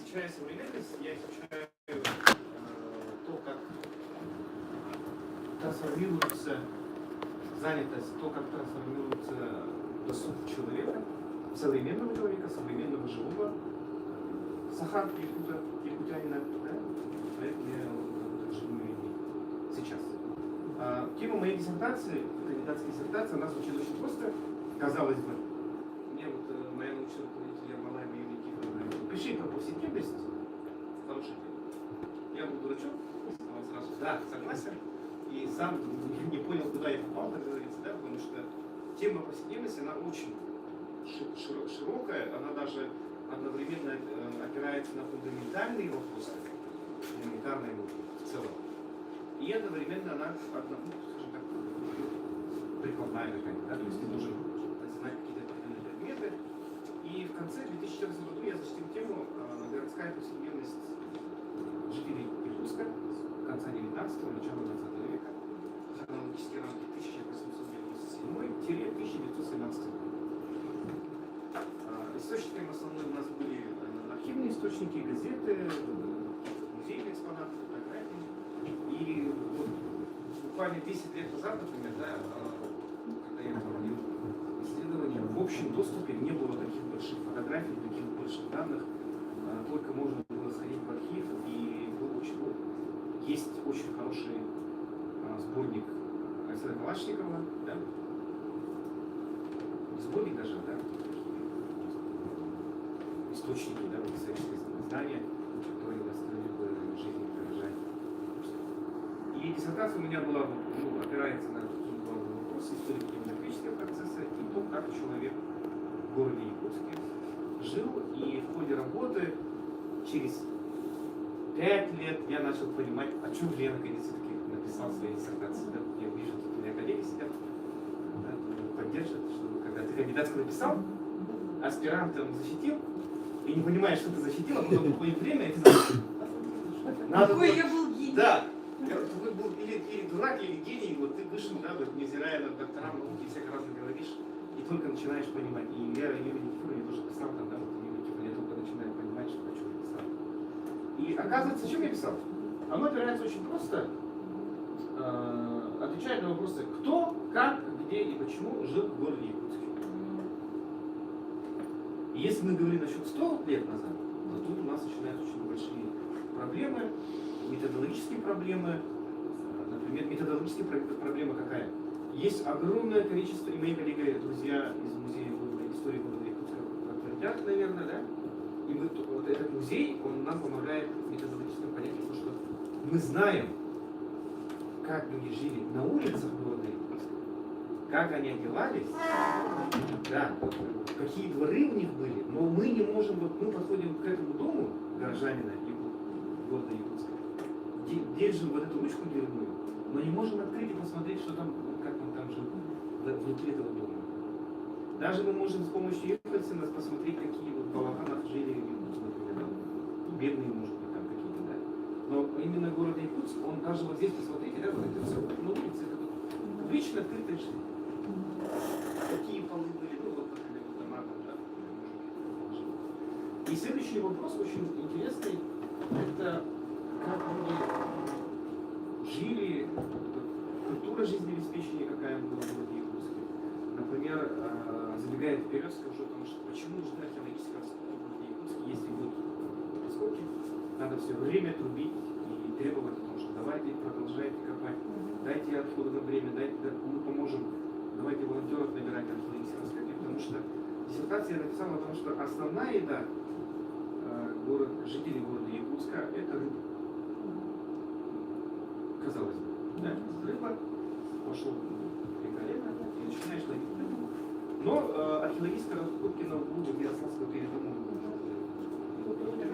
изучаю современность, я изучаю то, как трансформируется занятость, то, как трансформируется досуг человека, современного живого Сахан якутянина, да? Поэтому я работаю живыми людьми сейчас. Тема моей диссертации, кандидатской диссертации, она звучит очень просто, казалось бы. Мне вот моя научная руководитель Ермолаева Юлия Никифоровна говорит: пиши про повседневность, хороший тема. Я был дурачок, сказал сразу: да, согласен. И сам не понял, куда я попал, как говорится, да, потому что тема повседневности, она очень широкая, она даже одновременно опирается на фундаментальные вопросы, гуманитарные в целом. И одновременно она, скажем так, прикладная какая-то, да, то есть ты должен знать какие-то определенные предметы. И в конце 2014 года я защитил тему городская повседневность жителей Иркутска конца 19-го, начала 20 века, хронологические рамки 1897-1917 год. Источниками основные у нас были архивные источники, газеты, музейные экспонаты, фотографии. И вот буквально 10 лет назад, например, да, когда я проводил исследования, в общем доступе не было таких больших фотографий, таких больших данных. Только можно было сходить в архив, и был есть очень хороший сборник Александра Калашникова, да? Сборник даже, да? Источники, да, советские знания, которые восстановили жизнь выражать. И диссертация у меня была, опирается на такие главные вопросы историко-демографического процесса и то, как человек в городе Якутске жил. И в ходе работы через 5 лет я начал понимать, о чем же я наконец все-таки написал свои диссертации. Да? Я вижу, что у меня коллеги сидят, да, поддерживают, что когда ты кандидатскую написал, аспирант он защитил, и не понимаешь, что ты защитил, а потом проходит время, и ты знаешь. Какой я был гений. Да. Вы был или дурак, или гений, вот ты вышел, да, вот, невзирая на докторам науки, всяко разно говоришь, и только начинаешь понимать. И я Юрий Никифорович тоже писал там, да, вот Юрий Никифорович, я только начинаю понимать, что о чем я писал. И оказывается, о чем я писал? Оно опирается очень просто, отвечает на вопросы: кто, как, где и почему жил в городе Якутске. И если мы говорим насчет 100 лет назад, то тут у нас начинаются очень большие проблемы, методологические проблемы. Например, методологические проблемы какая? Есть огромное количество, и мои коллеги, друзья из музея истории города Якутска подтвердят, наверное, да? И мы, вот этот музей, он нам помогает в методологическом понятии, потому что мы знаем, как люди жили на улицах города Якутска, как они одевались, да, вот, какие дворы у них были, но мы не можем, вот мы подходим к этому дому горожанина города Якутска, держим вот эту ручку дверную, но не можем открыть и посмотреть, что там, как он там жил внутри этого дома. Даже мы можем с помощью Ехальцина посмотреть, какие вот в Балаханах жили, например, бедные, может быть, там какие-то, да. Но именно город Якутск, он даже вот здесь, посмотрите, да, вот это все, на улице, это вот вечно открытая жизнь. Какие полы были, ну вот, например, вот дома там, да. И следующий вопрос очень интересный, это как люди жили, культура жизнеобеспечения, какая была в городе Якутске. Например, забегая вперед, скажу о том, что почему нужны археологические раскопки в городе Якутске, если будут раскопки, надо все время трубить и требовать о том, что давайте продолжайте копать, дайте отходы на время, мы поможем, давайте волонтеров набирать археологические раскопки, потому что диссертация я написал о том, что основная еда жителей города Якутска — это рыба. Казалось бы, да? Рыба, пошел великолепно, и начинаешь ловить рыбу. Но археологические раскопки на углу Ярославского передома,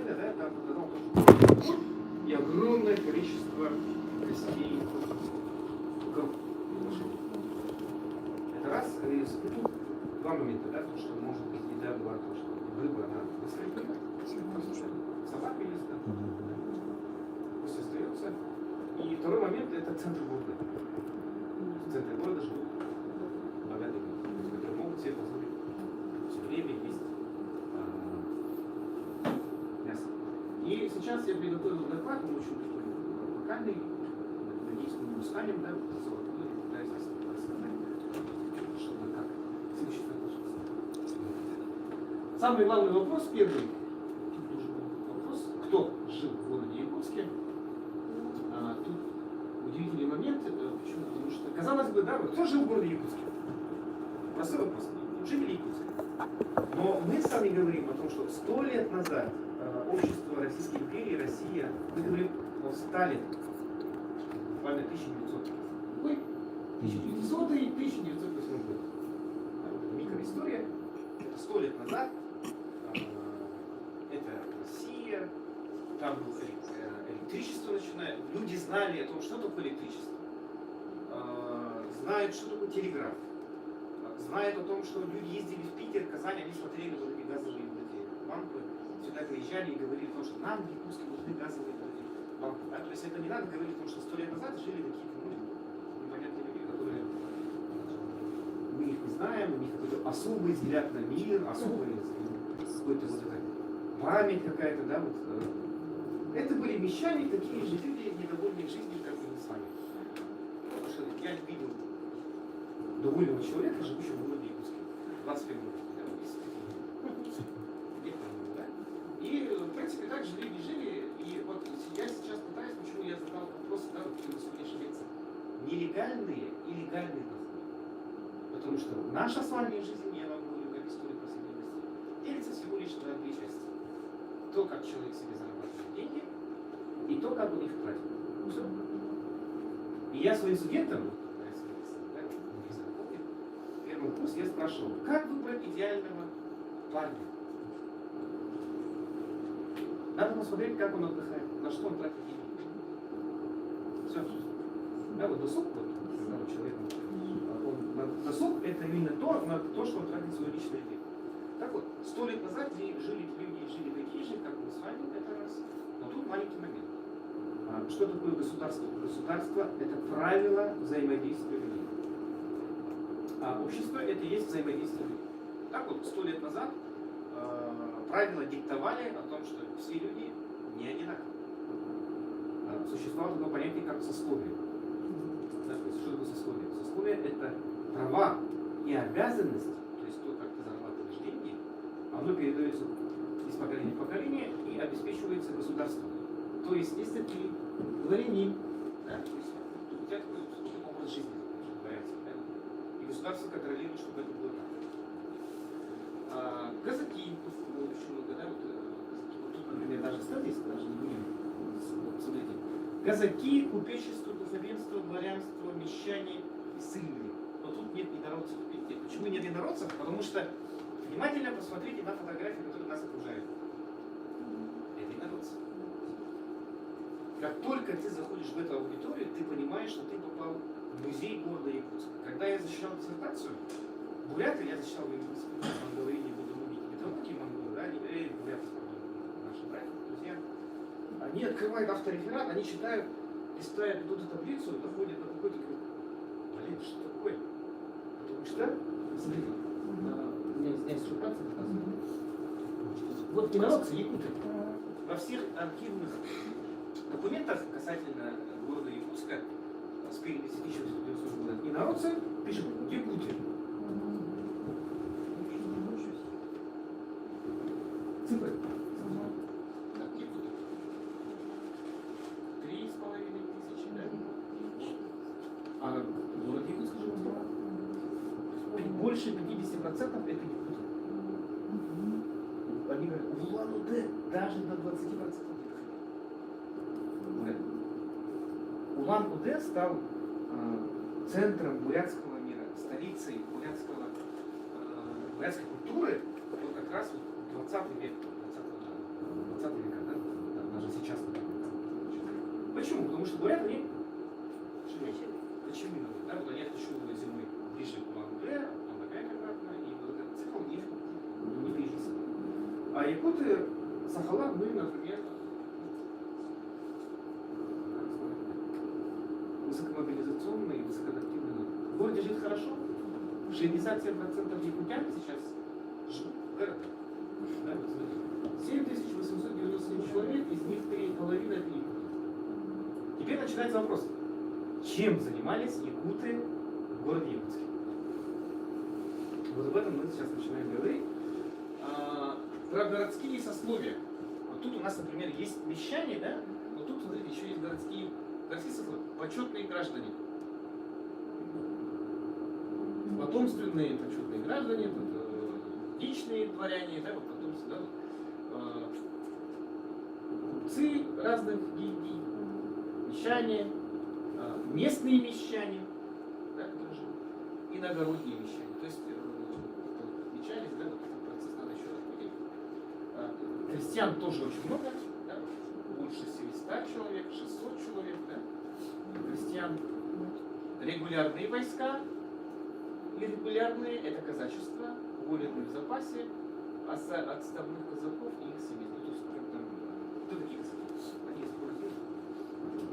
да, там показал тоже и огромное количество костей коров. Это раз. И два момента, да, то, что может быть еда была, то, что рыба, она быстрее, собака есть, да, пусть остается. И второй момент — это центр города. В центре города живут богатые люди, которые могут себе позволить все время есть мясо. И сейчас я приготовил доклад, он очень такой локальный, надеюсь, мы не устанем, да, пытаюсь рассказать, чтобы как. Следующий вопрос. Самый главный вопрос, первый, вопрос, кто жил в городе Якутске. Тут удивительный момент, почему? Потому что, казалось бы, да, вот кто жил в городе Якутске? Простой вопрос. Жители Якутска. Но мы с вами говорим о том, что 100 лет назад общество Российской империи, Россия, мы говорим о Сталине, буквально 1900. Ой, 1900 и 1908 год. Микроистория. Это 100 лет назад. Это Россия. Там было электричество начиная. Люди знали о том, что такое электричество. Знают, что такое телеграф. Знают о том, что люди ездили в Питер, Казань, они смотрели вот эти газовые вот эти лампы, сюда приезжали и говорили о том, что нам в Якутске нужны газовые вот эти лампы. То есть это не надо говорить о том, что 100 лет назад жили какие-то непонятные люди, которые мы их не знаем, у них какой-то особый взгляд на мир, особый какой-то вот эта память какая-то, да, вот. Это были мещане, такие же люди, недовольные жизнью, как и мы с вами. Потому что я видел довольного человека, живущего в городе Якутске. 25 лет. И, в принципе, так же люди жили. И вот я сейчас пытаюсь, почему я задал вопрос, да, вот сегодняшней лекции. Нелегальные и легальные доходы. Потому что наша с вами жизнь, я вам говорю, как история повседневности, делится всего лишь на две части. То, как человек себе зарабатывает деньги, и то, как он их тратит. Все. И я своим студентам, курс, я спрашивал, как выбрать идеального парня? Надо посмотреть, как он отдыхает, на что он тратит деньги. Все. Да, вот досуг, вот, когда у человека досуг, это именно то, что он тратит свое личное время. Так вот, 100 лет назад жили такие же, как мы с вами, это раз. Но тут маленький момент. Что такое государство? Государство – это правило взаимодействия людей. А общество – это и есть взаимодействие. Так вот, 100 лет назад правила диктовали о том, что все люди не одинаковы. Существовало такое понятие, как сословие. Да, то есть, что такое сословие? Сословие – это права и обязанности, то есть то, как ты зарабатываешь деньги, оно передается из поколения в поколение и обеспечивается государством. То есть, если ты дворянин, да, то есть, у тебя такой образ жизни. Государство контролирует, чтобы это было так. Казаки, очень много, да, вот тут, например, даже статистика, даже не будем, смотрите. Казаки, купечество, духовенство, дворянство, мещане и ссыльные. Но тут нет инородцев. Почему нет инородцев? Потому что внимательно посмотрите на фотографии, которые нас окружают. Это инородцы. Как только ты заходишь в эту аудиторию, ты понимаешь, что ты попал в музей города Якутска. Когда я защищал диссертацию, буряты я защищал в Якутске, монголы не буду убить. Это русские монголы, да, буряты, наши братья, друзья. Они открывают автореферат, они читают, листают эту таблицу, доходят до какой-то, блин, что такое? Потому что, смотрите, у меня здесь диссертация показывает. Вот инородцы, якуты. Во всех архивных документах касательно города Якутска с переписи 1990 года инородцы пишут якуты. Цифры. Так, якуты. 3500, да? А город Якутск живет больше 50% это якуты. Они говорят, в Улан-Удэ даже до 20%. Улан-Удэ стал центром бурятского мира, столицей бурятской культуры вот как раз вот 20 век, 20 века, да? Даже сейчас. Почему? Потому что буряты они почему? Да? Вот они отдышивают зимой ближе к Улан-Удэ, потом опять обратно, и вот этот цикл у них не движется. А якуты, Сахалар, мы, например, высокомобилизационные и высокоадаптивные люди. В городе жить хорошо. 67% якутян сейчас живут в городах. Да, вот смотрите. 7897 человек, из них начинается вопрос. Чем занимались якуты в городе Якутске? Вот об этом мы сейчас начинаем говорить. Про городские сословия. Вот тут у нас, например, есть мещане, да? Но тут, смотрите, еще есть городские сословия. Почетные граждане. Потомственные почетные граждане, тут, личные дворяне, да, вот потомственные, да, купцы разных гильдий, мещане, местные мещане, да, которые живут, иногородние мещане. То есть отмечались, да, вот этот процесс надо еще раз видеть. Крестьян тоже очень много, да, больше 700 человек, 600 человек, да, крестьян. Регулярные войска, иррегулярные — это казачество, уволенные в запасе, отставных казаков и их семей. Ну, то есть, как там, кто такие казаки? Они используют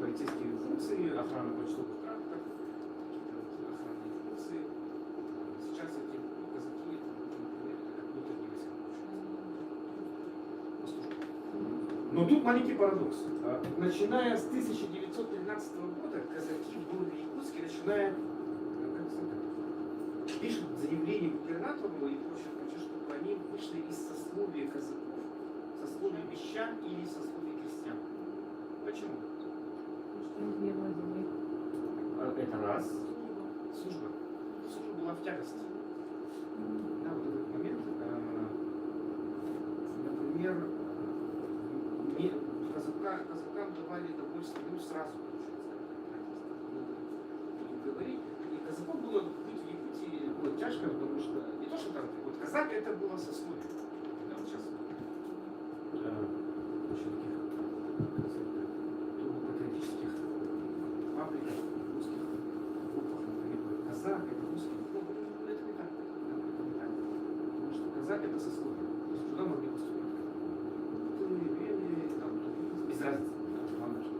полицейские функции, охрана почтовых трактов, какие-то вот охранные функции. Сейчас эти казаки, например, это как внутренние войска. Но тут маленький парадокс. Начиная с 1913 года казаки в городе Якутске начинают, как сказать, пишут заявление губернатору и прочее, чтобы они вышли из сословия казаков, сословия мещан или сословия крестьян. Почему? Это раз. Служба. Служба была в тягость. Да, вот этот момент. Например, казакам давали довольствие, ну, сразу, говорить. И казаков было быть в Якутии было тяжко, потому что не то, что там, вот казак это было сословие. Да, вот сейчас очень таких патриотических фабриках, русских группах, например, казак это русский. Ну, это не так. Это не так. Потому что казак это сословие. То есть туда могли поступить. Без разницы, главное, что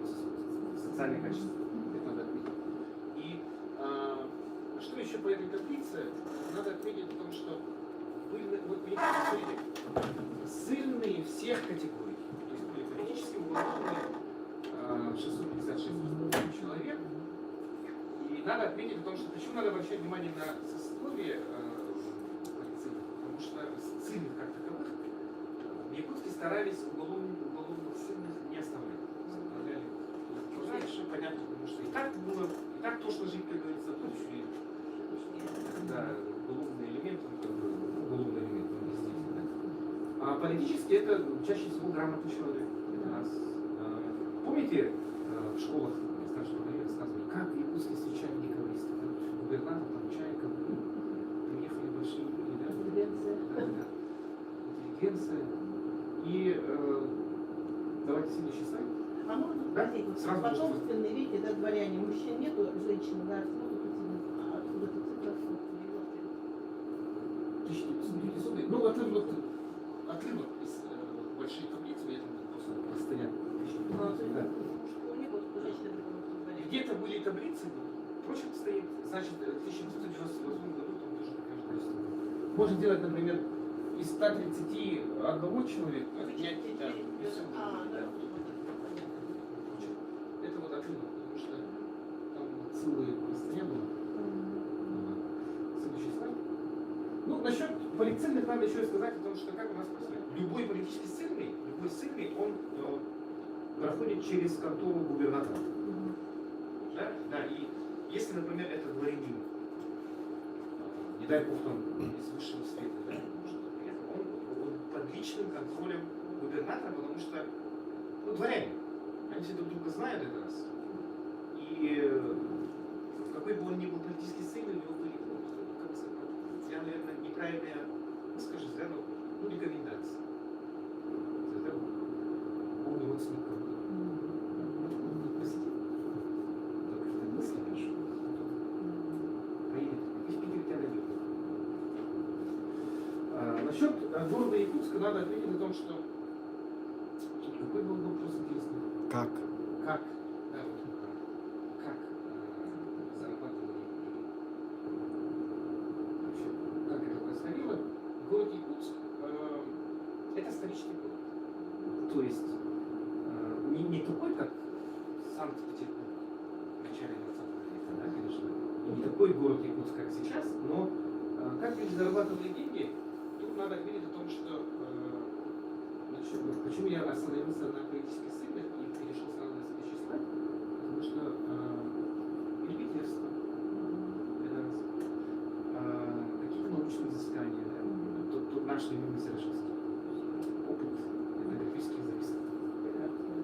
социальные качества. Это надо отметить. И что еще по этой таблице? Надо отметить о том, что были, вот видите, ссыльные всех категорий. То есть были политически уголовные 656 человек. И надо отметить о том, что почему надо обращать внимание на сословие полицейских, потому что ссыльных как таковых в Якутске старались уголовных ссыльных не оставлять. Оставляли дальше, понятно, потому что и так было, и так тошно жить, как говорится, тут еще и да, уголовный элемент, уголовный элемент, естественно. А политически это чаще всего грамотный человек. Это раз. Помните, в школах старшего района рассказывали, как в Якутске встречали декабристов? Губернатор, там, Чайка, приехали большие люди, да? Интеллигенция. Да. Интеллигенция. И давайте следующий слайд. А можно спросить, вот Сразу потомственные, видите, да, дворяне, мужчин нету, женщины, да, откуда эта цифра? 1900. Ну, отрывок из большой таблицы, я там просто постоянно. Да. Где-то были таблицы, проще стоит, значит, в 1998 году там тоже такая же количество. Можно делать, например, из 131 человека отнять, да, и все. Это вот отрывок, потому что там целые простыня была. Следующий слайд. Ну, насчет полицейных надо еще сказать о том, что как у нас происходит. Любой политический ссыльный, он проходит через контору губернатора. Да? Да, и если, например, это дворянин, не дай бог там из высшего света, да, он под личным контролем губернатора, потому что, ну, дворяне, они все друг друга знают это раз. И какой бы он ни был политический сын, у него были, как сказать, я, наверное, неправильная, скажи, да, ну, рекомендации. Это он родственник кого-то. Простите. Только что мысли пишу. Поедет. И в Питере тебя найдет. Насчет города Якутска надо отметить о том, что какой был вопрос интересный. Как? Как? Да, вот, как зарабатывали вообще, как это происходило? Город Якутск это столичный город. То есть не такой, как Санкт-Петербург, такой город Якутск, как сейчас, но как люди зарабатывали деньги, тут надо говорить о том, что почему я остановился на политических ссылках и перешел сразу на перечислять, потому что любительство, какие-то научные изыскания, да, тут наш любимый Сережевский, опыт этнографических записок.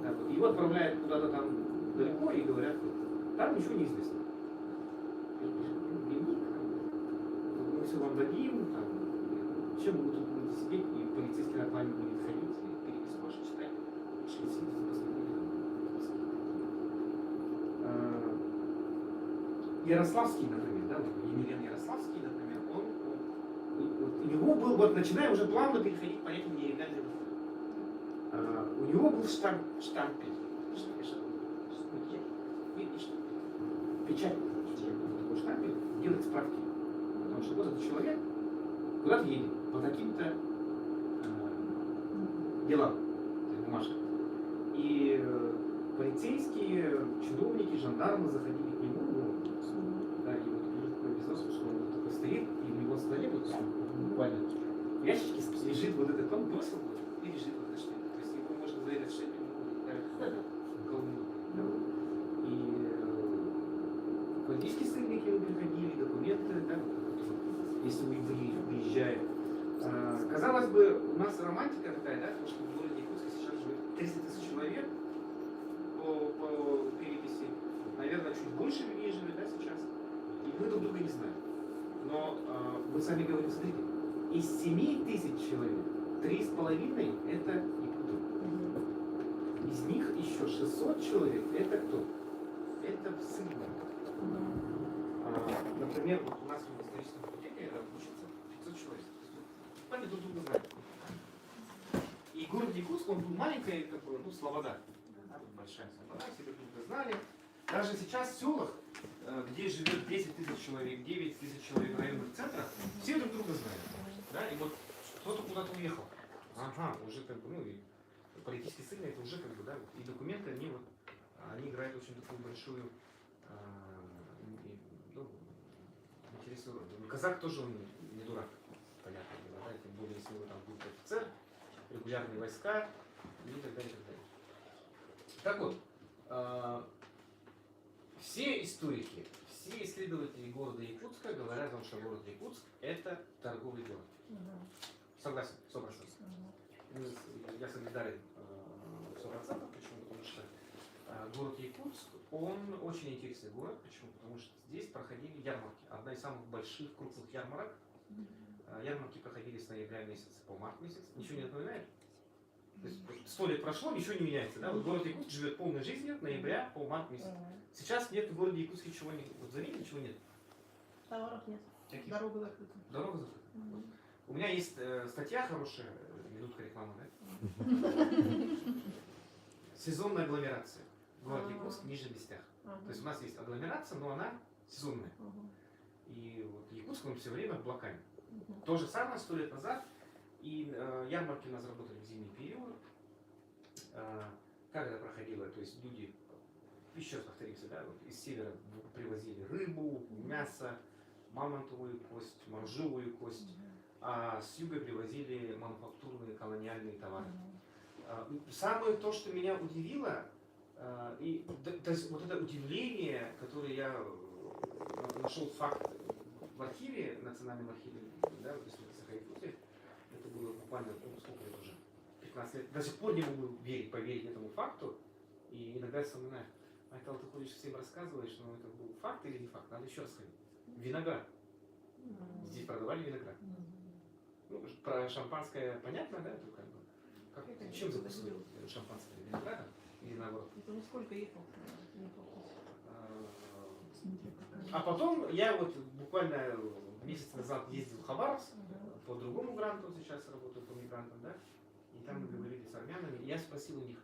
Да, вот. Его отправляют куда-то там далеко и говорят, там ничего не известно. Дневник, мы все вам дадим, там, чем вы тут будете сидеть, и полицейский над вами будет ходить, и переписку вашу читать. Ярославский, например, да, вот Емельян Ярославский, например, у него был, вот начинаем уже плавно переходить к понятию нелегальной выхода. У него был штампель. Печать. Такой штампель, делать справки. Потому что вот этот человек куда-то едет по каким-то делам, бумажкам. И полицейские, чиновники, жандармы заходили к нему, да, и вот уже такой эпизод, что он такой стоит, и у него на столе вот буквально в ящичке лежит вот этот, он бросил и лежит вот этот штамп. То есть его можно за этот штамп колдунуть. И политические ссыльники приходили, документы, да, если вы выезжаете. Казалось бы, у нас романтика такая, да, потому что в городе Якутске сейчас живет 300 тысяч человек по переписи. Наверное, чуть больше людей живет, да, сейчас. И мы друг друга не знаем. Но мы сами говорим, смотрите, из 7 тысяч человек 3,5 это якуты. Из них еще 600 человек это кто? Это ссыльные. Например, вот у нас в историческом факультете учится 500 человек. Они друг друга знают. И город Якутск, он был маленький, как бы, ну, Слобода. Большая Слобода, все друг друга знали. Даже сейчас в селах, где живет 10 тысяч человек, 9 тысяч человек в районных центрах, все друг друга знают. Да? И вот кто-то куда-то уехал. Ага, уже как бы, ну, и политические ссыльные, это уже как бы, да, и документы, они играют очень такую большую интересную роль. Казах тоже он не дурак, понятно, да, тем более, если его там будет офицер, регулярные войска и так далее, и так далее. Так вот, все историки, все исследователи города Якутска говорят о том, что город Якутск это торговый город. Согласен, 100%. Я солидарен 100%. Почему? Потому что город Якутск, он очень интересный город. Почему? Потому что здесь проходили ярмарки. Одна из самых больших, крупных ярмарок. Ярмарки проходили с ноября месяца по март месяц. Ничего не напоминает? То есть 100 лет прошло, ничего не меняется. Да? Вот город Якутск живет полной жизнью от ноября по март месяц. Сейчас нет в городе Якутске чего нет. Вот заметили, чего нет? Товаров нет. Каких? Дорога закрыта. Дорога закрыта. У меня есть статья хорошая, минутка рекламы, да? Сезонная агломерация. Город Якутск, Нижний Бестях. То есть у нас есть агломерация, но она сезонная. И вот Якутск, он все время в блокаде. То же самое 100 лет назад. И ярмарки у нас работали в зимний период. Как это проходило? То есть люди, еще раз повторимся, да, вот из севера привозили рыбу, мясо, мамонтовую кость, моржовую кость. А с юга привозили мануфактурные колониальные товары. Самое то, что меня удивило, и то есть вот это удивление, которое я нашел факт в архиве, национальном архиве, да, в Саха-Якутии, это было буквально, ну, сколько лет уже, 15 лет, до сих пор не могу поверить этому факту, и иногда я вспоминаю, Айтал, ты ходишь, всем рассказываешь, но это был факт или не факт, надо еще раз ходить. Виноград. Здесь продавали виноград. Ну, про шампанское понятно, да? Тут как бы, чем закусывают шампанское? Виноградом или наоборот? Это он сколько ехал? А потом я вот буквально месяц назад ездил в Хабаровск по другому гранту, сейчас работаю по мигрантам, да? И там мы говорили с армянами, и я спросил у них,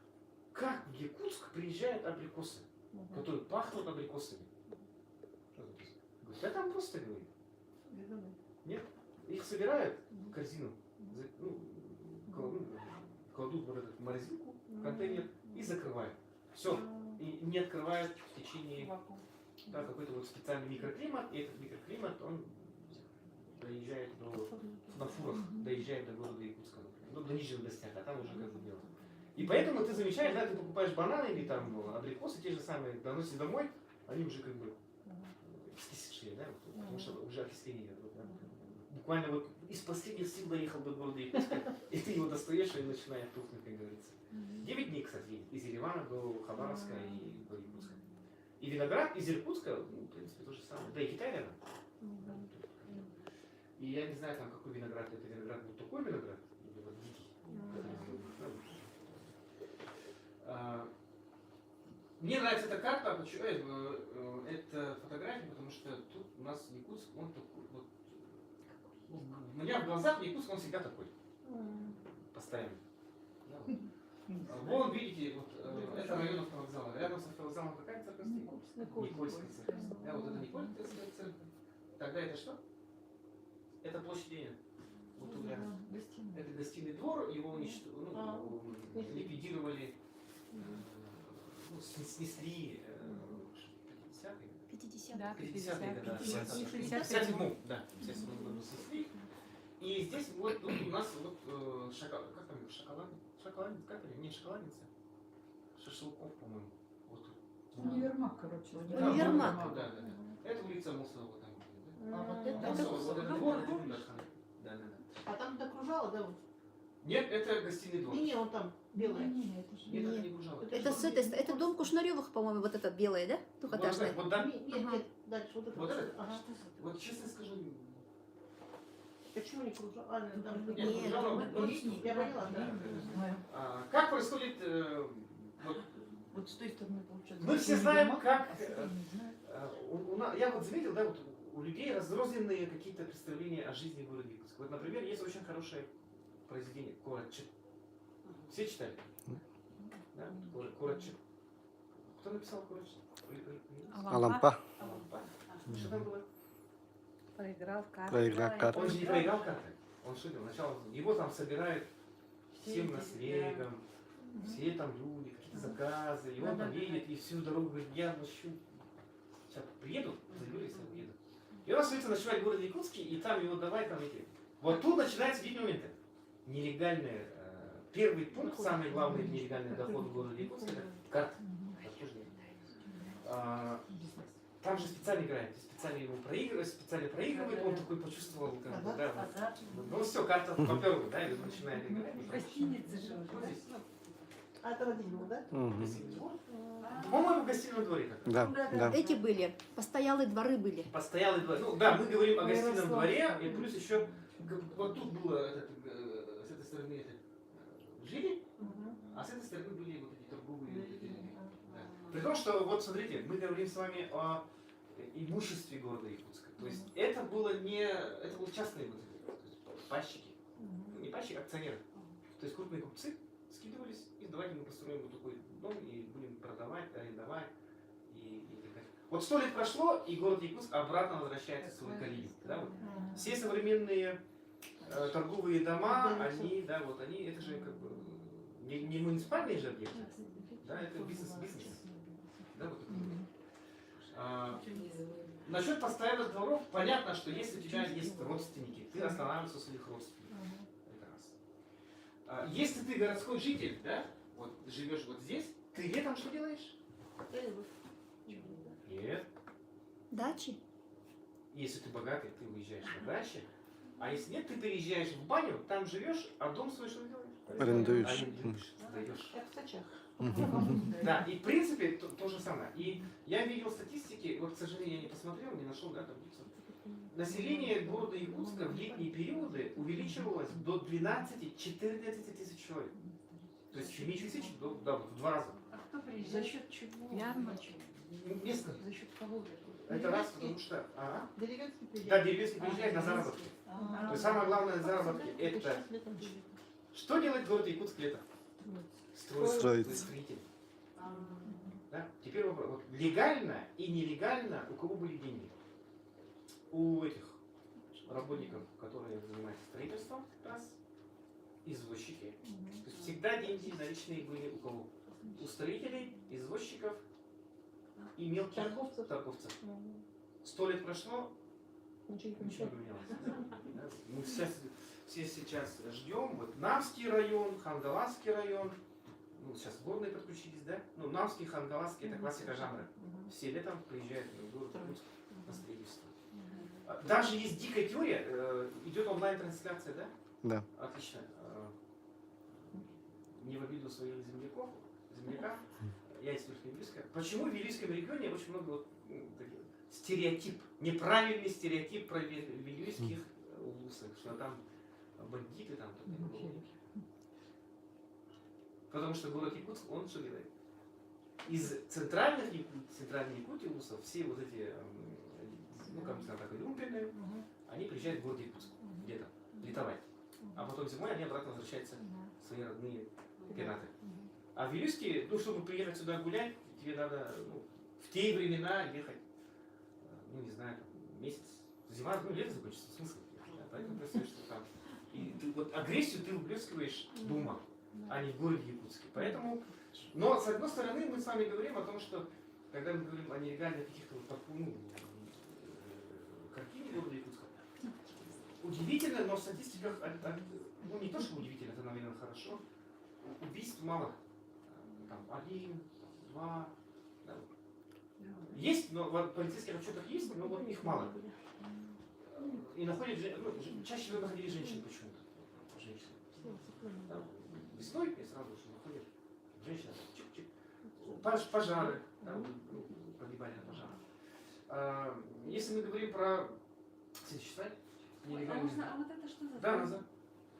как в Якутск приезжают абрикосы, которые пахнут абрикосами? Говорят, да там просто, говорит. Нет? Их собирают в корзину, кладут вот эту морозилку, контейнер и закрывают. Все. И не открывают в течение да, какой-то вот специальный микроклимат, и этот микроклимат, он доезжает на фурах, доезжает до города Якутска, ну, до нижних достях, а там уже как бы дело. И поэтому ты замечаешь, да, ты покупаешь бананы или там абрикосы, те же самые, доносишь домой, они уже как бы скисшие, да, вот, потому что уже окисление идет, да. Буквально вот из последних сил доехал до города Якутска, и ты его достаешь и начинаешь тухнуть, как говорится. 9 дней, кстати, из Еревана до Хабаровска и до Якутска. И виноград из Иркутска, ну, в принципе, то же самое. Да и Китай рядом. И я не знаю, там какой виноград, это виноград, вот такой виноград, или вот дикий. Мне нравится эта карта, эта фотография, потому что тут у нас Якутск, он такой, вот, у меня в глазах Якутск, он всегда такой, постоянно. Да, вот. Вон, видите, вот, это район автовокзала. Рядом с автовокзалом какая церковь стоит? Никольская церковь. Да, вот это Никольская церковь. Тогда это что? Это площадь Ленина. Вот тут рядом. Это гостиный двор, его ликвидировали, ну, снесли 50-е годы. 57-м, да, 57-м году снесли. И здесь вот тут у нас вот шоколадница. Шашлыков, по-моему. Вот тут. Универмаг, короче. Универмаг. Да. Это улица Мусорова там. А вот Да, это вот это двор. Да. А там докружало, да? Вот? Нет, это гостиный двор. Не, он там белый. Нет, это не кружало. Это дом Кушнаревых, по-моему, вот этот белый, да? Двухэтажный. Вот, да. Нет, дальше вот это. Вот это? Ага. Вот честно скажу, Почему не кружало? А, там нет, Нет, кружало. я поняла, да. Как происходит Вот с той стороны получается. мы все знаем, Универмаг, как а с этой не знаю. я вот заметил, да, вот у людей разрозненные какие-то представления о жизни в городе Якутск. Вот, например, есть очень хорошее произведение Коротчик. Все читали? Да? Коротчик. Кто написал Коротчик? Алампа. Что там было? Проиграл карты. Проиграл карты. Он же не проиграл карты. Он что делал? Сначала его там собирают всем наследом, все там люди, какие-то заказы, и он там едет, и всю дорогу говорит, я ночью сейчас приеду, заберу, если уеду. И он остается ночевать в городе Якутске, и там его давай там эти. Вот тут начинаются видеть моменты. Нелегальные, первый пункт, самый главный нелегальный доход в городе Якутске, это карта. Там же специально играет, специально его проигрывает, он такой почувствовал, как бы, да, ну все, карта поперла, да, и он начинает играть. В гостинице жил. А это родители, да? По-моему, в гостином дворе как раз. Да. Эти были, постоялые дворы были. Постоялый двор. Ну да, мы говорим о гостином дворе, и плюс еще вот тут было с этой стороны жили, а с этой стороны были вот эти торговые. Да. При том, что вот смотрите, мы говорим с вами о имуществе города Якутска. То есть это было это были частные вот эти, то есть пайщики, не пайщики, а акционеры. То есть крупные купцы скидывались, и давайте мы построим вот такой дом и будем продавать, арендовать и так далее. Вот 100 лет прошло, и город Якутск обратно возвращается в свою колею. Да, вот. Все современные торговые дома, они, это же как бы не муниципальные же объекты, да, это бизнес. Да, вот насчет постоянных дворов, понятно, что если у тебя есть родственники, ты останавливаешься у своих родственников. Это раз. Если ты городской житель, да, вот живешь вот здесь, ты летом что делаешь? Нет. Дачи? Если ты богатый, ты уезжаешь на даче. А если нет, ты переезжаешь в баню, там живешь, а дом свой что делаешь? Арендуешь. Сдаешь. Как в Сочах. Да, и в принципе то же самое. И я видел статистики, вот, к сожалению, я не посмотрел, не нашел, да, таблицу. Население города Якутска в летние периоды увеличивалось до 12-14 тысяч человек. То есть в месяц в 2 раза. А кто приезжает? За счет чего? Ярмарки. Место. За счет кого? Это раз, потому что... Деревенский приезжает. Да, деревенский приезжает на заработки. То есть самое главное заработки это... Что делает город Якутск летом? Строится. Строитель. Да? Теперь вопрос. Вот легально и нелегально у кого были деньги? У этих работников, которые занимаются строительством, раз, извозчики. То есть всегда деньги наличные были у кого? У строителей, извозчиков и мелких Торговцев. торговцев. Мгм. 100 лет прошло, Ничего не ничего помешает. не поменялось. Да? Мы все сейчас ждем. Вот Намский район, Хангаласский район. Ну, сейчас горные подключились, да? Ну, Намский, Хангаласский — это классика жанра. Все летом приезжают в город Иркутск на строительство. Даже есть дикая теория, идет онлайн-трансляция, да? Да. Отлично. Не в обиду своих земляков, я из Верхневильска. Почему в Вилюйском регионе очень много вот, таких стереотип, неправильный стереотип про вилюйских улусов, что там бандиты, там. Потому что город Якутск, он что делает? Из центральной Якутии улусов все вот эти, ну, как бы так, люмпины, они приезжают в город Якутск где-то летовать. А потом зимой они обратно возвращаются в свои родные пенаты. А в Вилюйске, ну, чтобы приехать сюда гулять, тебе надо, ну, в те времена ехать, ну, не знаю, месяц. Зима, ну, лето закончится, смысл. Да? Поэтому представляешь, что там. И ты, вот агрессию ты выплескиваешь дома, а не в городе Якутске. Поэтому, но с одной стороны мы с вами говорим о том, что когда мы говорим о нелегальных каких-то вот, картине города Якутска, удивительно, но в статистиках, ну не то, что удивительно, это, наверное, хорошо, убийств мало. Там 1, 2, да. Есть, но в полицейских отчетах есть, но вот их мало. И находят, ну, чаще всего находили женщин почему-то. Женщины. Да. Весной и сразу же находят женщины. Чик-чик. Пожары. Да, ну, погибали на пожарах. Если мы говорим про следующий слайд, А нелегальный. можно, а вот это что за? Да, назад.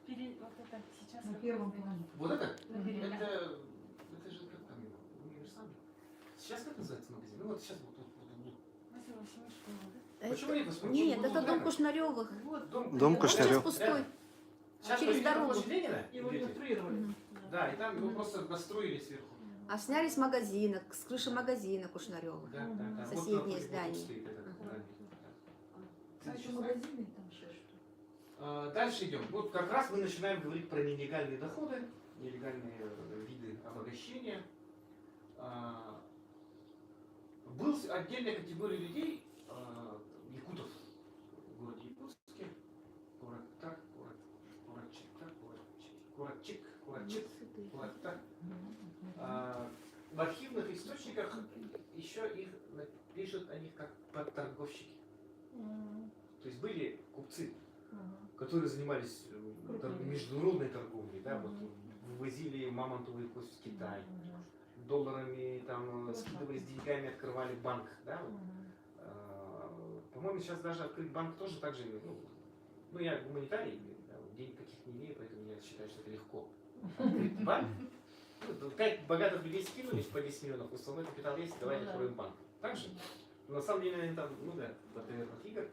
Вот это сейчас. На первом плане. Вот это? На переднем. Это же как там его? Универсальный. Сейчас как называется магазин? Ну вот сейчас вот тут. Василий Васильевич, что вот Почему не посмотрел? Нет, это дом Кушнаревых. Вот. Дом Он Кушнарёв. сейчас пустой. Сейчас Через поедете на дорогу. площадь Ленина, Его идете. конструировали. Да, и там его просто достроили сверху. А сняли с магазина, с крыши магазина Кушнаревых. Да, да, да. Соседнее Вот напротив здание. стоит этот здание. А Следующий это слайд. магазины там еще что? Дальше идем. Вот как раз мы начинаем говорить про нелегальные доходы, нелегальные виды обогащения. Был отдельная категория людей, якутов в городе Якутске. Курактак, Курактак. В архивных источниках еще их пишут о них как подторговщики. То есть были купцы, которые занимались международной торговлей, да, вот вывозили мамонтовую кость в Китай, долларами там скидывались деньгами, открывали банк, да, вот. По-моему, сейчас даже открыть банк тоже так же, ну я гуманитарий, да, вот, денег каких не имею, поэтому я считаю, что это легко. Открыть банк, 5 богатых людей скинулись по 10 миллионов, основной капитал есть, давайте откроем банк. Так же? На самом деле, они там много подоверных игр.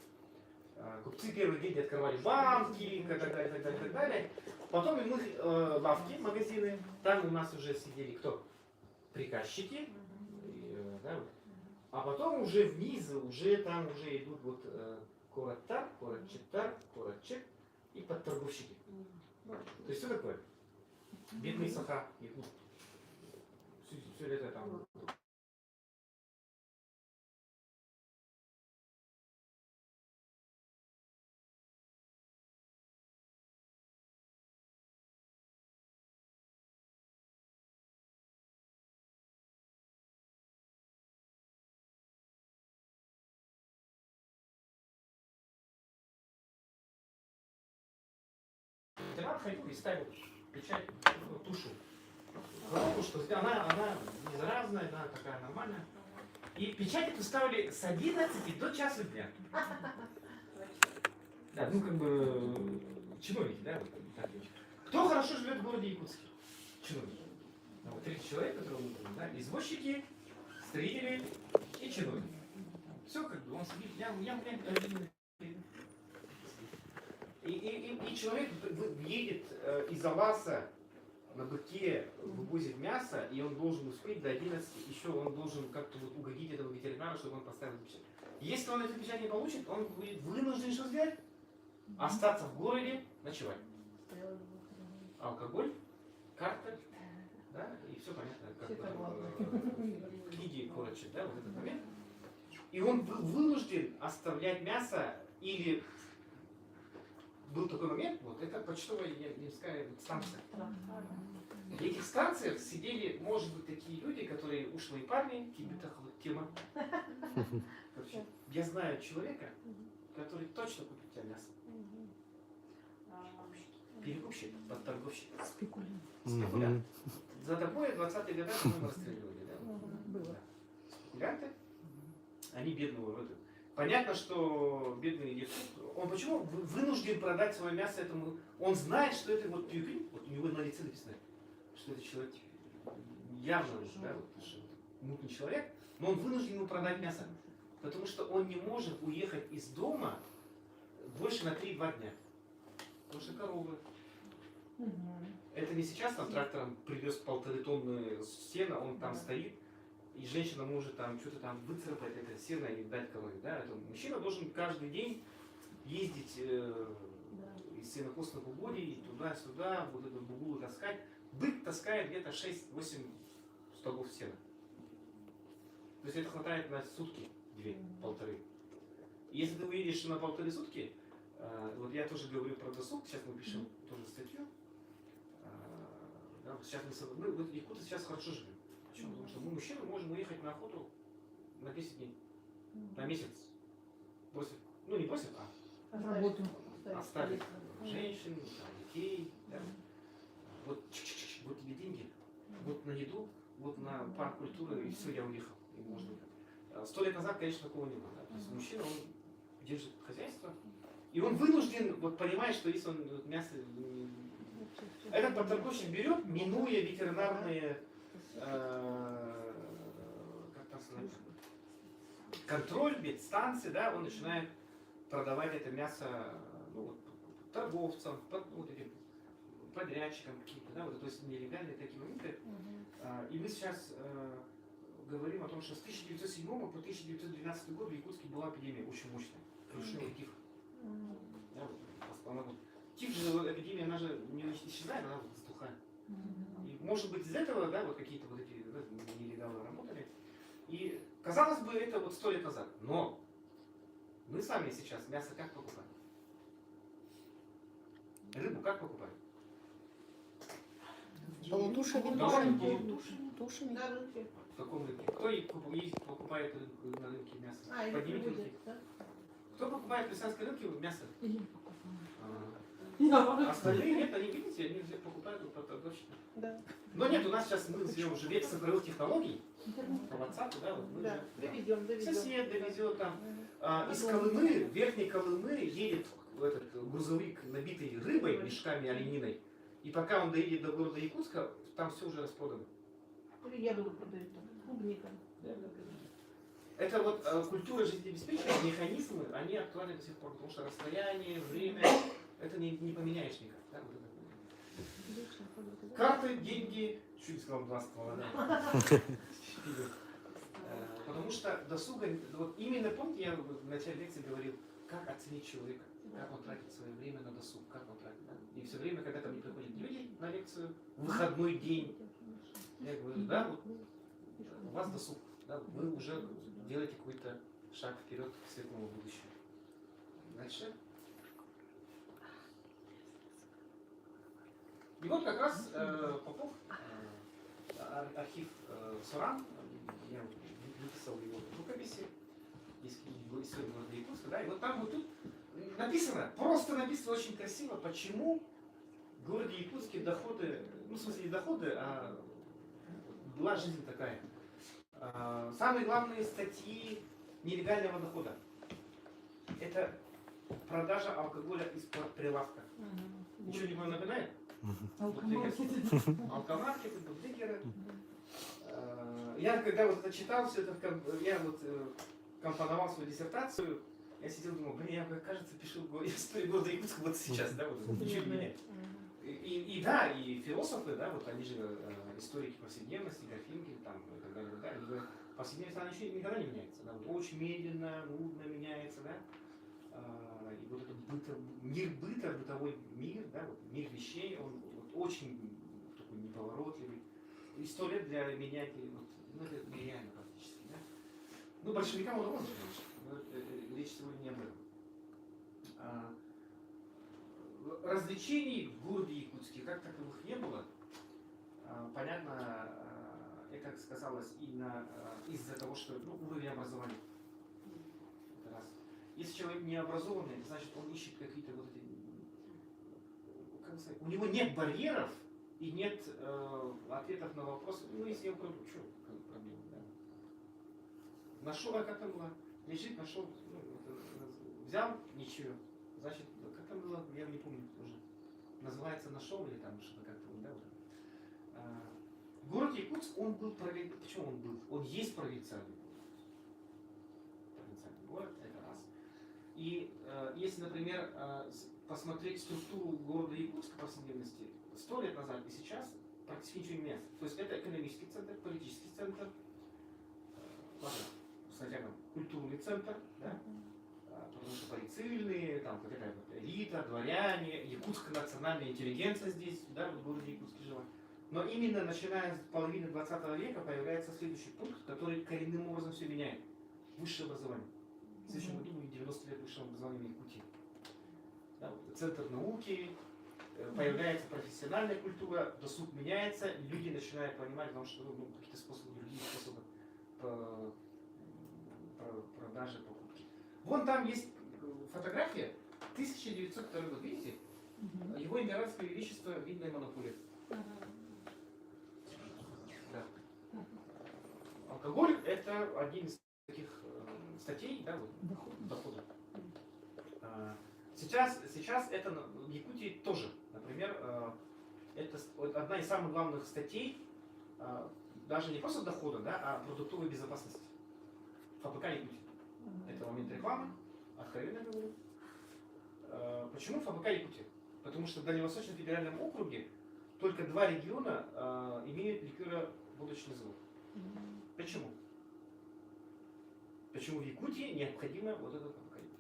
Купцы первые деньги открывали банки, и так далее, так далее, так далее. Потом и мы лавки, магазины. Там у нас уже сидели кто? Приказчики. Да, вот. А потом уже вниз, уже там уже идут вот Кураттар, Куратчитар, Куратчик и подторговщики. То есть что такое? Бедный саха, якут. Все это там. Лейтенант ходил и ставил печать, тушу. Коробку, что она не заразная, она такая нормальная. И печать эту ставили с 11 до часу дня. Да, ну как бы чиновники, да? Вот, так. Кто хорошо живет в городе Якутске? Чиновники. Ну, вот 3 человека, которые, да, извозчики, строители и чиновники. Все как бы, он сидит, я и человек едет из Аласа на быке, вывозит мясо, и он должен успеть до 11, еще он должен как-то вот угодить этого ветеринара, чтобы он поставил печать. Если он эту печать не получит, он будет вынужден что сделать? Остаться в городе, ночевать. Алкоголь, карта, да, и все понятно. Как, книги корочек, да, вот этот момент. И он был вынужден оставлять мясо, или был такой момент, вот это почтовая немецкая станция. В этих станциях сидели, может быть, такие люди, которые ушлые парни, тема. Короче, я знаю человека, который точно купит тебе мясо. Перекупщик, подторговщик. Спекулянт. За такое 20-е годы мы расстреливали. Да? Было. Спекулянты, они бедные. Понятно, что бедный якут, он почему вынужден продать свое мясо этому? Он знает, что это вот тюгень, вот у него на лице написано, что это человек явно, да, вот, мутный человек, но он вынужден ему продать мясо, потому что он не может уехать из дома больше на 3-2 дня. Потому что коровы. Это не сейчас там трактором привез 1,5 тонны сена, он там стоит, и женщина может там что-то там выцарапать это сено и дать корове. Да? Это мужчина должен каждый день ездить из сенокосных угодий туда-сюда, вот эту бугулу таскать. Бык таскает где-то 6-8 стогов сена. То есть это хватает на сутки, 2-1,5. Если ты уедешь на 1,5 сутки, вот я тоже говорю про досуг, сейчас мы пишем тоже статью. Да, вот сейчас мы вот якуты сейчас хорошо живем. Почему? Потому что мы, мужчины, можем уехать на охоту на 10 дней, на месяц. Бросив, ну не бросив, а Работу. оставить женщин, детей. Да. Вот, вот тебе деньги, вот на еду, вот на парк культуры, и все, я уехал. И можно. 100 лет назад, конечно, такого не было. Да. То есть мужчина, он держит хозяйство, и он вынужден, вот понимает, что если он мясо... Этот подторговщик берет, минуя ветеринарные как там сказать, контроль, ветстанции, да, он начинает продавать это мясо вот, торговцам, вот этим подрядчикам каким-то, да, вот, то есть нелегальные такие моменты. И мы сейчас говорим о том, что с 1907 по 1912 год в Якутске была эпидемия очень мощная. Крушение тиф. Да, вот, тиф же, эпидемия, она же не исчезает, она вот затухает. И может быть из этого, да, вот какие-то вот эти нелегалы работали. И казалось бы, это вот 100 лет назад. Но мы сами сейчас мясо как покупаем? Рыбу как покупаем? Полутушами, Дорогие. тушами. На рынке. В каком рынке? Кто покупает на рынке мясо? Или Поднимите руки. приводят, да? Кто покупает в крестьянской рынке мясо? Я. Остальные нет, они, видите, они все покупают у торговщика. Да. Но нет, у нас сейчас мы живем уже век цифровых технологий. По WhatsApp, да, вот мы Да. же, Довезем. сосед довезет там. Из Колымы, Верхней Колымы едет этот грузовик, набитый рыбой, мешками, олениной. И пока он доедет до города Якутска, там все уже распродано. Или ягоду продают там. Клубника. Это вот культура жизнеобеспечения, механизмы, они актуальны до сих пор, потому что расстояние, время, это не поменяешь никак. Да? Вот это. Карты, деньги, чуть сказал 2 ствола, да. Потому что досуга, вот именно помните, я в начале лекции говорил, как оценить человека, как он тратит свое время на досуг, как он тратит. Да? И все время, когда ко мне приходят люди на лекцию, в выходной день, я говорю, да, вот у вас досуг, да, вы уже делаете какой-то шаг вперед к светлому будущему. Дальше. И вот как раз Попов, архив Суран, я выписал его в рукописи, история города Якутска, да, и вот там вот тут написано, просто написано очень красиво, почему в городе Якутске доходы, ну в смысле не доходы, а была жизнь такая. Самые главные статьи нелегального дохода – это продажа алкоголя из-под прилавка. Ничего не напоминает? Алкомаркеты, бутлегеры. Я когда вот это читал, все это, я вот компоновал свою диссертацию, я сидел и думал, блин, я, кажется, пишу историю города Якутска вот сейчас, да, вот ничего не меняет. И да, и философы, да, вот они же историки повседневности, графинки, там, и так далее, они говорят, повседневность, она еще никогда не меняется, да, вот очень медленно, нудно меняется, да, и вот этот мир быта, бытовой мир, да, вот мир вещей, он вот очень такой неповоротливый, и 100 лет для менять, вот, ну, это нереально практически. Ну, большевикам удалось, конечно, но речь сегодня не об этом. Развлечений в городе Якутске как таковых не было. Понятно, это сказалось именно из-за того, что уровень образования. Это раз. Если человек не образованный, значит он ищет какие-то вот эти, как сказать, у него нет барьеров и нет ответов на вопросы. Ну, если я украду, что проблема, да? Нашел, а как там было? Лежит, нашел, взял, ничего. Значит, как там было, я не помню уже. Называется нашел или там что-то как-то, да? Город Якутск, он был провинциальный. Почему он был? Он есть провинциальный город. Провинциальный город, это раз. И если, например, посмотреть структуру города Якутска по повседневности 100 лет назад и сейчас, практически ничего не меняется. То есть это экономический центр, политический центр, культурный центр, да? Потому что полицейные, там какая-то элита, дворяне, якутская национальная интеллигенция здесь, да, в городе Якутске жила. Но именно начиная с половины 20 века появляется следующий пункт, который коренным образом все меняет. Высшее образование. В следующем году будет 90 лет высшего образования в Якутии. Да, вот, центр науки, появляется профессиональная культура, досуг меняется, люди начинают понимать, потому что какие-то способы, другие способы продажи, покупки. Вон там есть фотография, 1902 год, видите? Его императорское величество, видная монополия. Да. Алкоголь это один из таких статей, да, вот, дохода. Сейчас это в Якутии тоже, например, это одна из самых главных статей, даже не просто дохода, да, а продуктовой безопасности. ФБК Якутии. Это момент рекламы, откровенно говорю. Почему ФБК Якутия? Потому что в Дальневосточном федеральном округе только 2 региона имеют ликероводочный завод. Почему? Почему в Якутии необходимо вот это ФБК Якутия?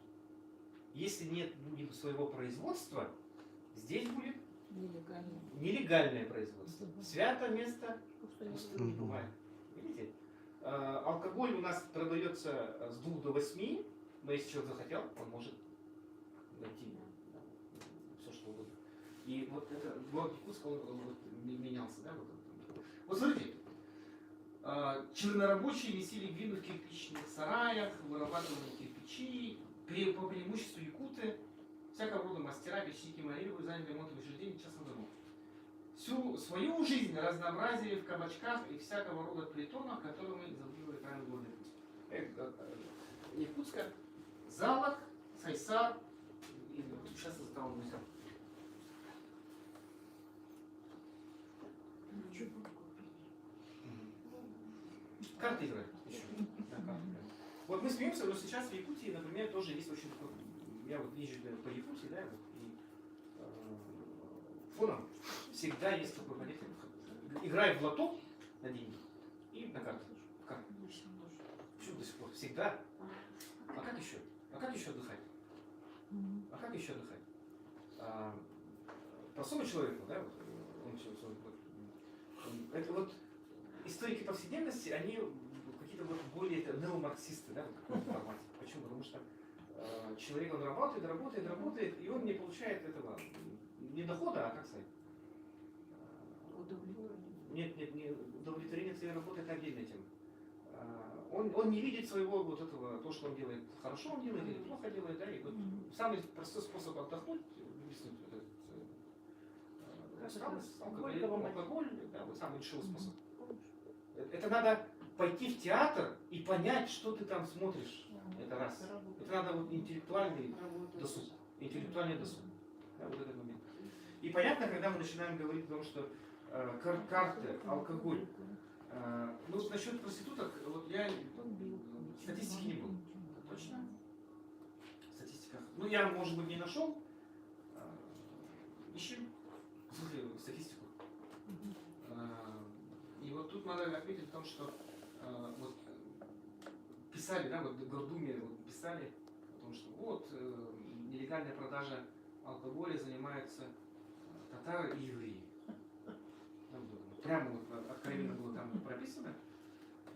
Если нет будет своего производства, здесь будет нелегальное производство. Свято место пустым не бывает. Видите? Алкоголь у нас продается с 2 до 8, но если человек захотел, он может найти все, что угодно. И вот это город Якутск, он менялся, да? Вот смотрите, чернорабочие месили глину в кирпичных сараях, вырабатывали кирпичи, по преимуществу якуты, всякого рода мастера, печники, маляры заняли ремонтом учреждений частных домов. Всю свою жизнь разнообразили в кабачках и всякого рода притонах, которыми завоевали правильный город Якутска, Залог, Сайсар, и сейчас стал музей. Карты играть еще. Да, карты играть. Вот мы смеемся, но сейчас в Якутии, например, тоже есть очень такой, я вот езжу по Якутии, да, вот, и фоном всегда есть такой понятие. Играй в лото на деньги и на карты. Почему до сих пор? Всегда. А как еще? А как еще отдыхать? А как еще отдыхать? Простому человеку, да, это вот историки повседневности, они какие-то вот более неомарксисты, да, в каком-то формате. Почему? Потому что человек, он работает, и он не получает этого не дохода, а как сказать? Нет, удовлетворение своей работы это отдельная тема. Он не видит своего вот этого, то, что он делает, хорошо он делает или плохо делает, да, и вот самый простой способ отдохнуть, алкоголь, да, вот самый дешевый способ. Это надо пойти в театр и понять, что ты там смотришь. Это раз. Это надо вот интеллектуальный досуг. Интеллектуальный досуг. Да, вот этот момент. И понятно, когда мы начинаем говорить о том, что карты, алкоголь. Ну, насчет проституток, вот я статистики не было. Точно? Статистика. Ну, я, может быть, не нашел. Ищем. Статистику. И вот тут надо отметить о том, что вот писали, да, вот в Гордуме вот, писали о том, что вот нелегальная продажа алкоголя занимаются татары и евреи. Прямо вот откровенно было там прописано.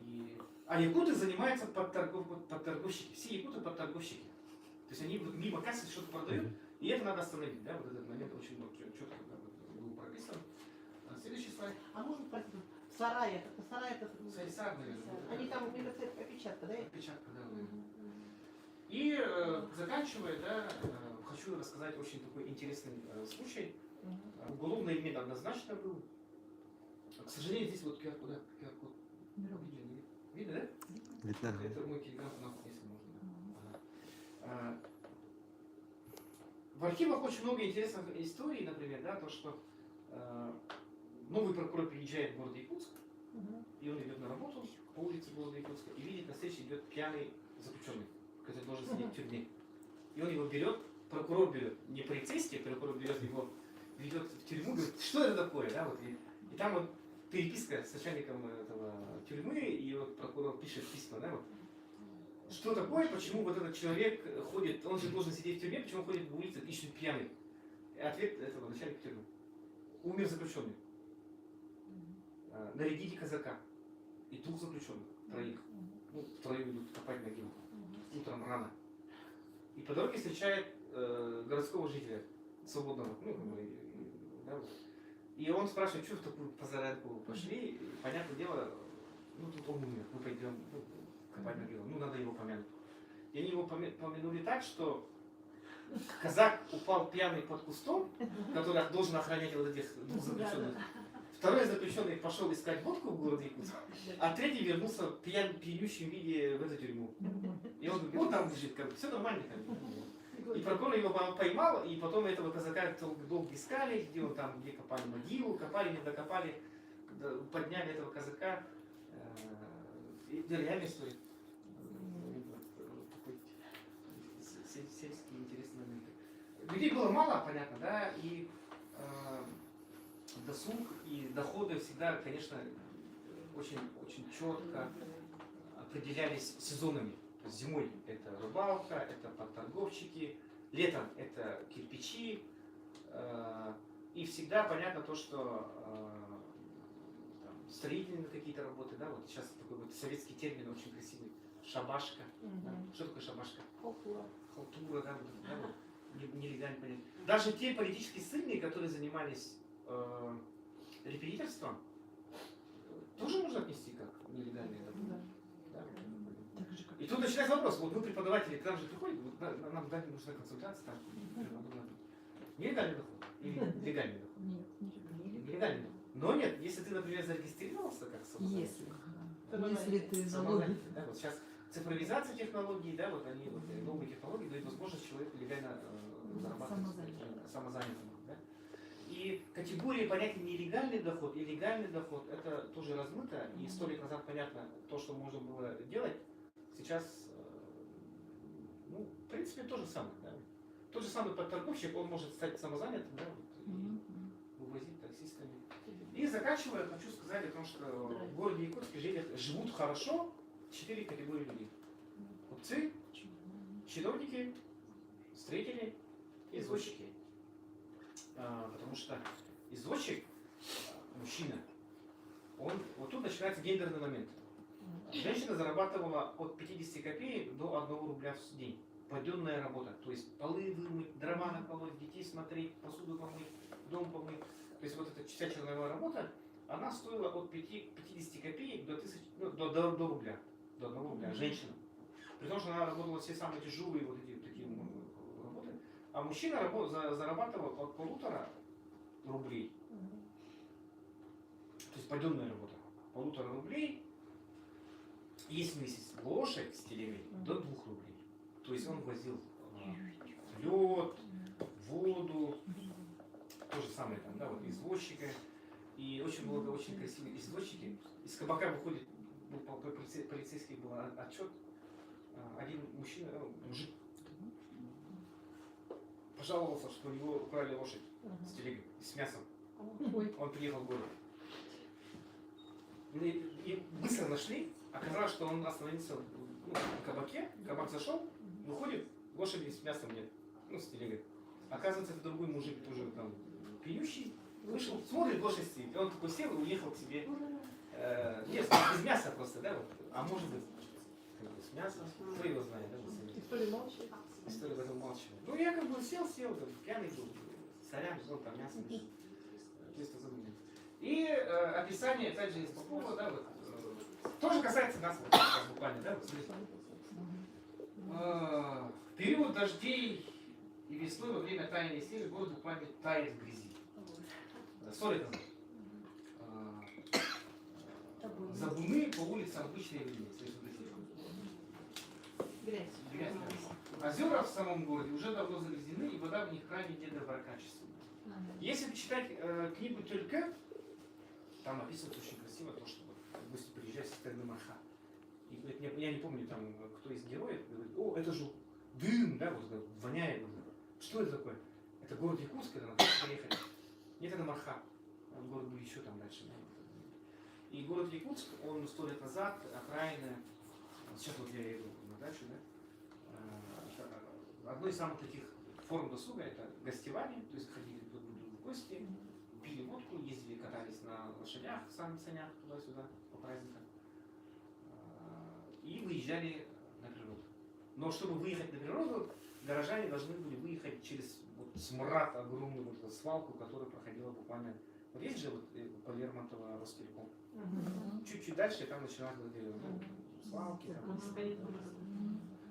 И А якуты занимаются подторговщики. Все якуты подторговщики. То есть они вот мимо кассы что-то продают, и это надо остановить. Да? Вот этот момент очень четко был прописан. Следующий слайд. А можно спросить, сарай это... Сайсар, наверное. Они там, мне кажется, это опечатка, да? Отпечатка, да. Мгм. И заканчивая, да, хочу рассказать очень такой интересный случай. Уголовное имя однозначно было. К сожалению, здесь вот QR-код. Видно, да? Видно. Это мой телеграм-канал, если можно. Ага. В архивах очень много интересных историй, например, да, то, что новый прокурор приезжает в город Якутск, и он идет на работу по улице города Якутска и видит, на встрече идет пьяный заключенный, который должен сидеть в тюрьме. И он его берет, прокурор берет, не полицейский, прокурор берет его, ведет в тюрьму, говорит, что это такое, да, вот, и там вот переписка с начальником этого тюрьмы, и вот прокурор пишет письма, да, вот, что такое, почему вот этот человек ходит, он же должен сидеть в тюрьме, почему он ходит по улице ищет пьяный. И ответ этого начальника тюрьмы. Умер заключенный. Нарядите казака. И 2 заключенных, 3. Ну, втроем идут копать могилу. Утром рано. И по дороге встречает городского жителя, свободного. Ну, да, вот. И он спрашивает, что в такую позаранку пошли. И, понятное дело, ну тут он умер, мы пойдем копать могилу. Ну, надо его помянуть. И они его помянули так, что казак упал пьяный под кустом, который должен охранять вот этих 2 заключенных. Второй заключенный пошел искать водку в городе Якутск, а третий вернулся в пьянющем виде в эту тюрьму. И он говорит, ну там лежит, как бы, все нормально. Как. И прокурор его поймал, и потом этого казака долго искали, где он там, где копали могилу, копали, не докопали, подняли этого казака. Это реальная история. Такой сельский интересный момент. Людей было мало, понятно, да, и досуг и доходы всегда, конечно, очень, очень четко определялись сезонами. То есть зимой это рыбалка, это подторговщики, летом это кирпичи. И всегда понятно то, что там, строительные какие-то работы, да, вот сейчас такой вот советский термин очень красивый, шабашка. Да? Что такое шабашка? Халтура. Халтура, да, вот, нелегально понять. Даже те политические ссыльные, которые занимались репетиторством, тоже можно отнести как нелегальные доходы. Да. И тут начинается вопрос, вот вы преподаватели, к нам же приходят, вот, нам нужна консультация, там, нелегальный доход или легальный доход? Нет, Нелегальный доход. Но нет, если ты, например, зарегистрировался как самозанятый, Если ты налоги. самозанятый, да, вот сейчас цифровизация технологий, да, вот они, вот, новые технологии дают возможность человеку легально зарабатывать самозанятым. Да? И категории понятия нелегальный доход и легальный доход, это тоже размыто, и 100 лет назад понятно то, что можно было делать, сейчас, ну, в принципе, то же самое. Да? Тот же самый подторговщик, он может стать самозанятым, да, вот, и вывозить таксистами. И заканчивая, хочу сказать о том, что в городе Якутске живут хорошо 4 категории людей. Купцы, чиновники, строители, извозчики. Потому что извозчик, мужчина, он, вот тут начинается гендерный момент. Женщина зарабатывала от 50 копеек до 1 рубля в день. Паденная работа. То есть полы вымыть, дрова наколоть, детей смотреть, посуду помыть, дом помыть. То есть вот эта вся черновая работа, она стоила от 50 копеек до, 1000, ну, до рубля. До 1 рубля. Женщина. При том, что она работала все самые тяжелые вот эти такие работы. А мужчина зарабатывал от 1,5 рублей. То есть паденная работа. 1,5 рублей. Есть месяц лошадь с телегой до 2 рублей. То есть он возил лед, воду, то же самое там, да, вот извозчика. И очень много очень красивые извозчики. Из кабака выходит, ну, полицейский был отчет. Один мужчина, мужик, пожаловался, что у него украли лошадь с телегой, с мясом. Он приехал в город. И быстро нашли. Оказалось, что он остановился в кабаке, кабак зашел, выходит, лошади с мясом нет, ну, с телегой. Оказывается, это другой мужик, тоже там пьющий, вышел, смотрит, лошадь стоит. И он такой сел и уехал к себе Нет, без мяса просто, да, вот. А может быть, как бы с мясом, кто его знает, да, вот. История молчит. История в этом молчала. Ну, я как бы сел, там, пьяный был, сорян, взял там мясо, чисто задумал. И описание, опять же, из Попова, да, вот, тоже касается нас, вот, буквально, да, вот, смотрите. В период дождей и весной во время таяния снега город буквально тает в грязи. 100 лет назад. Забуны по улицам обычные люди. Грязь. Грязь. Озера в самом городе уже давно загрязнены, и вода в них крайне недоброкачественная. Если почитать книгу Тюльке, там описывается очень красиво то, что в гости приезжает со стороны Марха. И я не помню, там, кто из героев говорит: о, это же дым, да, вот это воняет. Что это такое? Это город Якутск, это надо поехать. Нет, это Марха. Город был еще там дальше. И город Якутск, он 100 лет назад, окраины, сейчас вот я еду на дачу, да, одной из самых таких форм досуга это гостевание, то есть ходили друг к другу в гости, пили водку, ездили, катались на лошадях, санях туда-сюда по праздникам и выезжали на природу. Но чтобы выехать на природу, горожане должны были выехать через вот смрад огромную вот эту свалку, которая проходила буквально. Вот есть же вот по Лермонтова Ростелеком. Чуть-чуть дальше, и там начинают свалки.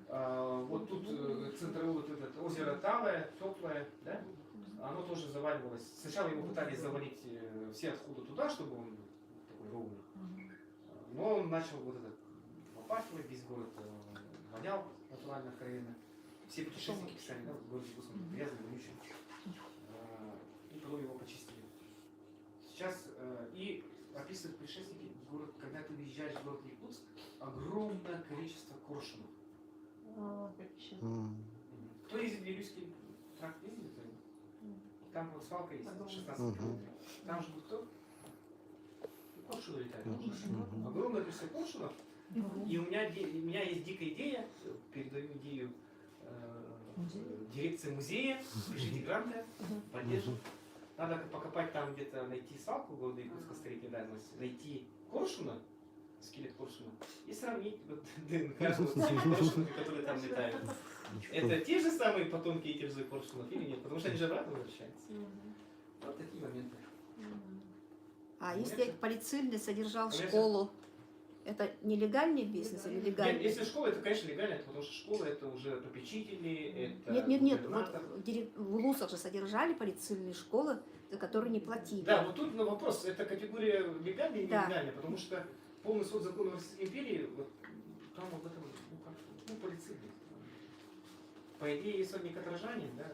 Вот тут центровое вот это озеро Талое, теплое, да? Оно тоже заваливалось. Сначала его пытались завалить все отходы туда, чтобы он был такой ровный. Но он начал вот это попахивать, весь город вонял натурально откровенно. Все путешественники писали, да, вот город Якутск грязный, вонючий. И потом его почистили. Сейчас и описывают предшественники город, когда ты въезжаешь в город Якутск, огромное количество коршунов. Кто ездит в Вилюйский тракт, ездит? Там вот свалка есть, 16 километров. Там же кто? Коршуны летают. Огромное количество коршунов. И у меня есть дикая идея, передаю идею дирекции музея, пишите гранты, поддержим. Надо покопать там где-то, найти свалку города Якутска столетней давности, найти коршуна, скелет коршуна, и сравнить вот, ДНК с теми коршунами, которые там летают. Это те же самые потомки этих же коршунов или нет? Потому что они же обратно возвращаются. Вот такие моменты. А если полицейный содержал школу, это нелегальный бизнес или легальный? Нет, если школа, это, конечно, легально, потому что школа это уже попечители, это Нет, губернатор. вот в ВУЗах же содержали полицейные школы, за которые не платили. Да, вот тут на вопрос, это категория легальная и Да. нелегальная, потому что полный свод законов Российской империи, вот там вот это, полицейный. По идее, если он не каторжанин, да.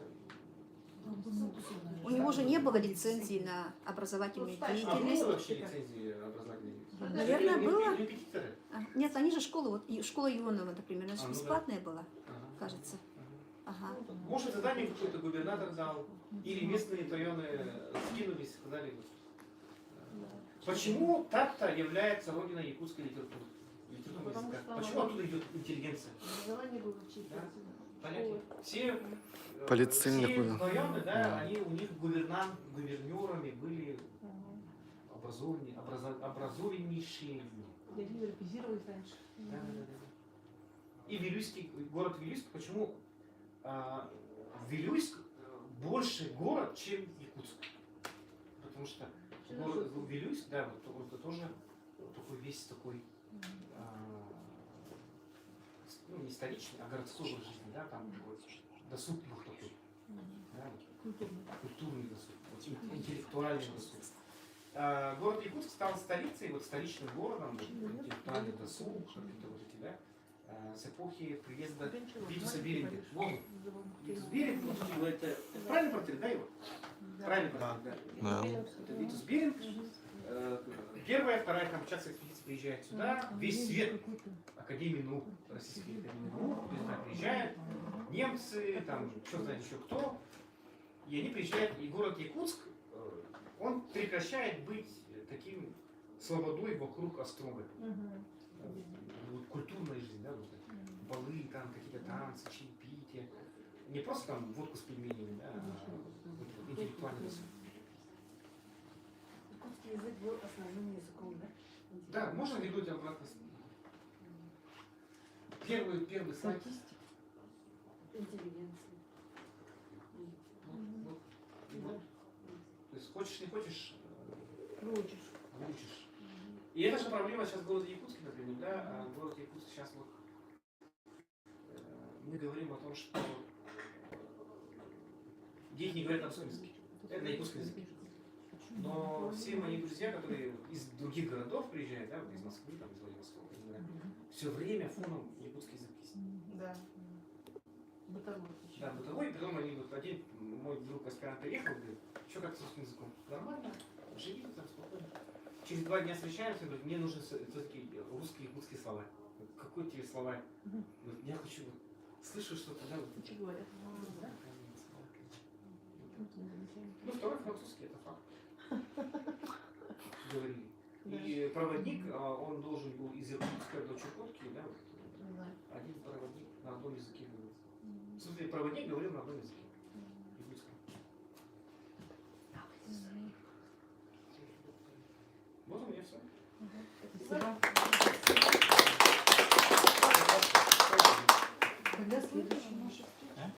У него же не было лицензии на образовательную А деятельность. было вообще лицензии образовательной? Наверное, было. Репетиторы? Нет, они же школы, вот школа Ионова, например, она же Ну да. бесплатная была, Ага. кажется. Ага. Может, задание какой-то губернатор дал, или местные районы скинулись, сказали. Почему так-то является родиной якутской литературы? Потому Языка? что Почему она- оттуда идет интеллигенция? Образование было учить. Да. Поляки. Все Полицейные все были. районы, да, Да. они у них гувернерами были образованнейшие. Они европезировались раньше. Да, да, да, да. И Вилюйский, город Вилюйск, почему Вилюйск больше город, чем Якутск? Потому что город Вилюйск, да, вот это тоже такой весь такой, ну не столичный, а городской образ жизни, да, там вот досуг был такой, да, культурный досуг, вот, интеллектуальный досуг. Город Якутск стал столицей, вот столичным городом, вот, интеллектуальный досуг, какие-то вот эти, да, с эпохи приезда Витуса Беринга. Вон, Витус Беринг, вот его это правильный портрет, да, его? Правильный портрет, да. Да. Это Витус Беринг. Первая, вторая Камчатская экспедиция приезжает сюда, весь свет Академии наук, Российской Академии наук, сюда приезжают, немцы, там, что знает еще кто, и они приезжают, и город Якутск, он прекращает быть таким слободой вокруг острога. Вот культурная жизнь, да, вот балы, там какие-то танцы, чаепития. Не просто там водку с пельменями, да, а интеллектуальный досуг. Якутский язык был основным языком, да? Да, можно вернуть обратно. Первый слайд. Интеллигенция. Вот. То есть хочешь, не хочешь, Хочешь. выучишь. И это же проблема сейчас в городе Якутске, например, да? А город Якутск сейчас вот мы говорим о том, что дети не говорят на своем языке. Это на якутском языке. Но все мои друзья, которые из других городов приезжают, да, вот из Москвы, там, из Владивостока, все время фоном якутский язык есть. Да. Бытовой. Да, бытовой, потом они вот один, мой друг аспирант приехал, говорит, что как с русским языком? Нормально, живи там спокойно. Через 2 дня встречаемся, говорит, мне нужны все-таки русские якутские слова. Какой тебе слова? Говорит, я хочу, вот, слышу что-то, да, вот. Что говорят? Ну, второй французский, это факт. Говорили. И проводник, он должен был из Иркутска до Чукотки, да, вот, один проводник на одном языке говорил. В смысле, проводник говорил на одном языке. Якутском. Вот у меня все. Спасибо.